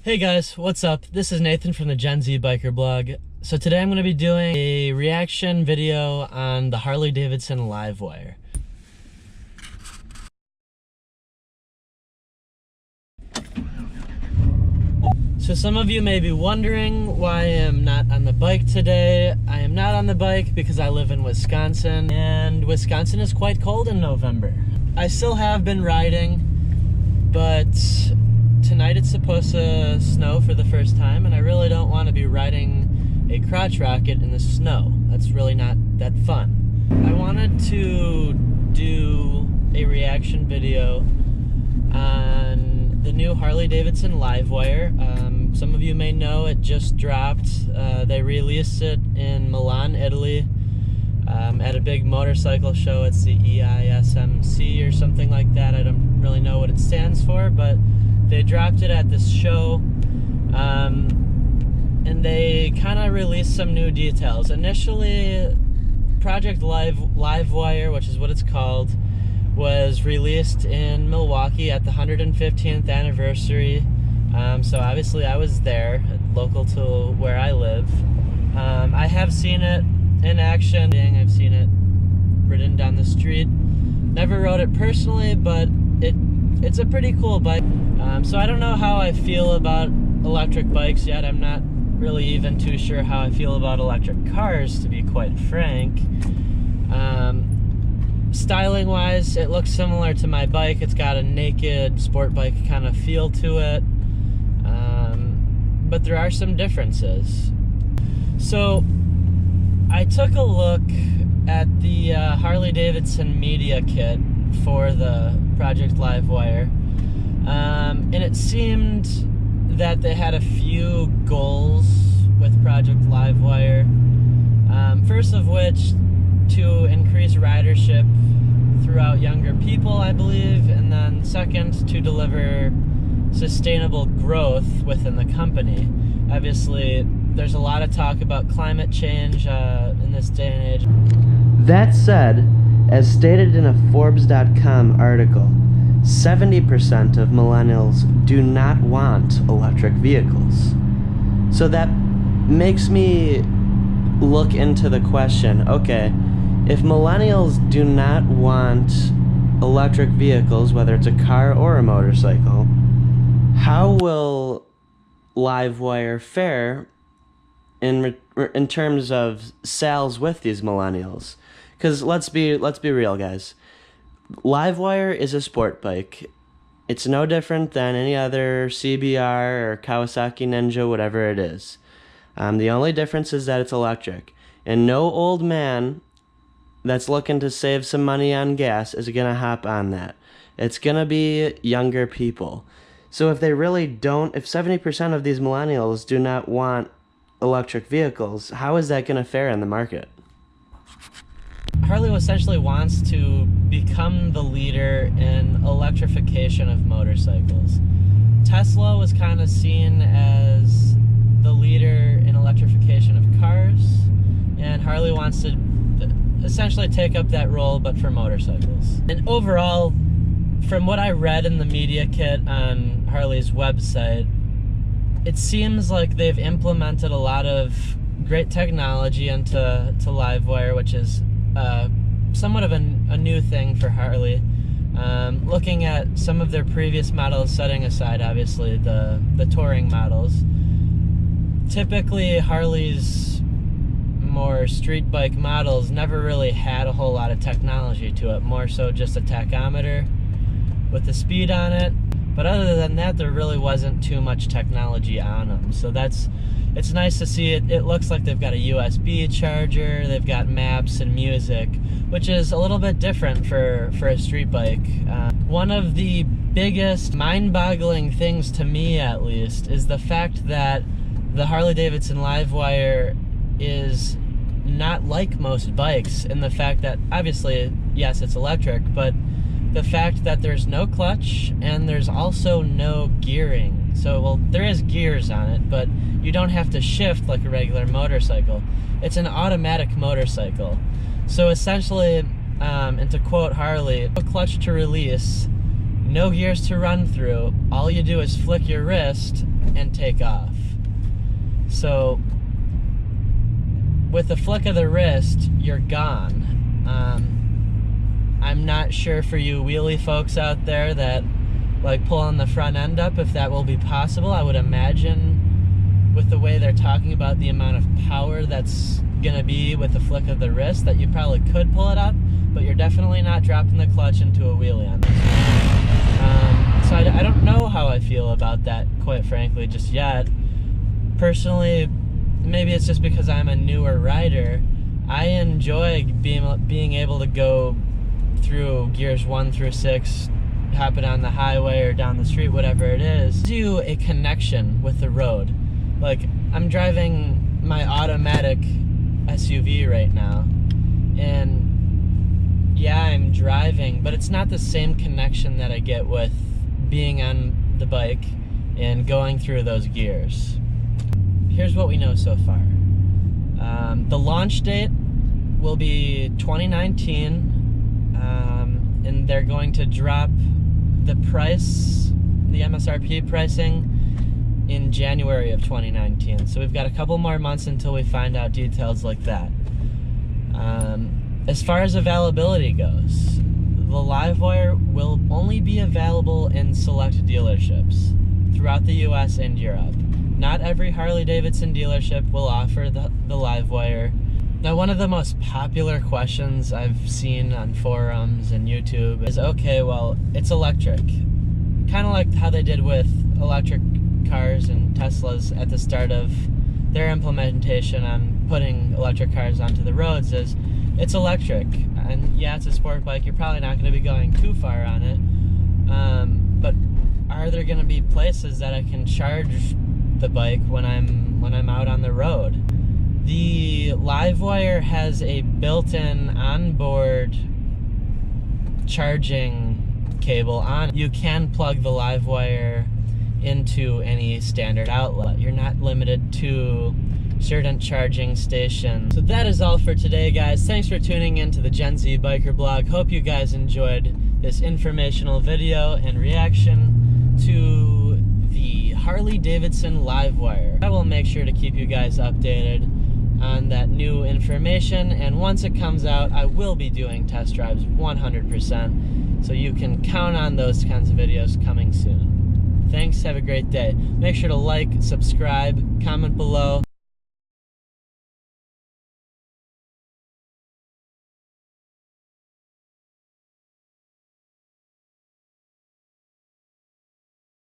Hey guys, what's up? This is Nathan from the Gen Z Biker blog. So today I'm going to be doing a reaction video on the Harley Davidson Livewire. So some of you may be wondering why I am not on the bike today. I am not on the bike because I live in Wisconsin, and Wisconsin is quite cold in November. I still have been riding, but tonight it's supposed to snow for the first time, and I really don't want to be riding a crotch rocket in the snow. That's really not that fun. I wanted to do a reaction video on the new Harley Davidson Livewire. Some of you may know it just dropped. They released it in Milan, Italy, at a big motorcycle show. It's the EISMC or something like that. I don't really know what it stands for, but they dropped it at this show, and they kind of released some new details. Initially, Project Livewire, which is what it's called, was released in Milwaukee at the 115th anniversary. So obviously I was there, local to where I live. I have seen it in action. I've seen it ridden down the street. Never rode it personally, but it's a pretty cool bike. So I don't know how I feel about electric bikes yet. I'm not really even too sure how I feel about electric cars, to be quite frank. Styling wise, it looks similar to my bike. It's got a naked sport bike kind of feel to it, but there are some differences. So I took a look at the Harley Davidson media kit for the Project Livewire, and it seemed that they had a few goals with Project Livewire. First of which, to increase ridership throughout younger people, I believe, and then second, to deliver sustainable growth within the company. Obviously, there's a lot of talk about climate change in this day and age. That said, as stated in a Forbes.com article, 70% of millennials do not want electric vehicles. So that makes me look into the question, okay, if millennials do not want electric vehicles, whether it's a car or a motorcycle, how will Livewire fare in terms of sales with these millennials? Because let's be real, guys. Livewire is a sport bike. It's no different than any other CBR or Kawasaki Ninja, whatever it is. The only difference is that it's electric. And no old man that's looking to save some money on gas is going to hop on that. It's going to be younger people. So if they really don't, if 70% of these millennials do not want electric vehicles, how is that going to fare in the market? Harley essentially wants to become the leader in electrification of motorcycles. Tesla was kind of seen as the leader in electrification of cars, and Harley wants to essentially take up that role, but for motorcycles. And overall, from what I read in the media kit on Harley's website, it seems like they've implemented a lot of great technology into Livewire, which is somewhat of a new thing for Harley. Looking at some of their previous models, setting aside obviously the touring models, typically Harley's more street bike models never really had a whole lot of technology to it, more so just a tachometer with the speed on it. But other than that, there really wasn't too much technology on them. So it's nice to see it. It looks like they've got a USB charger, they've got maps and music, which is a little bit different for a street bike. One of the biggest mind-boggling things to me, at least, is the fact that the Harley Davidson Livewire is not like most bikes, in the fact that, obviously, yes, it's electric, but the fact that there's no clutch and there's also no gearing. So, well, there is gears on it, but you don't have to shift like a regular motorcycle. It's an automatic motorcycle. So essentially, and to quote Harley, no clutch to release, no gears to run through. All you do is flick your wrist and take off. So with the flick of the wrist, you're gone. I'm not sure for you wheelie folks out there that like pulling the front end up, if that will be possible. I would imagine with the way they're talking about the amount of power that's gonna be with the flick of the wrist, that you probably could pull it up, but you're definitely not dropping the clutch into a wheelie on this one. So I don't know how I feel about that, quite frankly, just yet. Personally, maybe it's just because I'm a newer rider. I enjoy being able to go through gears 1 through 6, happen on the highway or down the street, whatever it is. It gives you a connection with the road. Like, I'm driving my automatic SUV right now, and yeah, I'm driving, but it's not the same connection that I get with being on the bike and going through those gears. Here's what we know so far. The launch date will be 2019, and they're going to drop the price, the MSRP pricing, in January of 2019. So we've got a couple more months until we find out details like that. As far as availability goes, the Livewire will only be available in select dealerships throughout the US and Europe. Not every Harley Davidson dealership will offer the Livewire. Now, one of the most popular questions I've seen on forums and YouTube is, okay, well, it's electric. Kind of like how they did with electric cars and Teslas at the start of their implementation on putting electric cars onto the roads, is it's electric. And yeah, it's a sport bike. You're probably not going to be going too far on it. But are there going to be places that I can charge the bike when I'm out on the road? The Livewire has a built-in onboard charging cable on. You can plug the Livewire into any standard outlet. You're not limited to certain charging stations. So that is all for today, guys. Thanks for tuning in to the Gen Z Biker Blog. Hope you guys enjoyed this informational video and reaction to the Harley Davidson Livewire. I will make sure to keep you guys updated on that new information, and once it comes out, I will be doing test drives 100%, so you can count on those kinds of videos coming soon. Thanks, have a great day. Make sure to like, subscribe, comment below,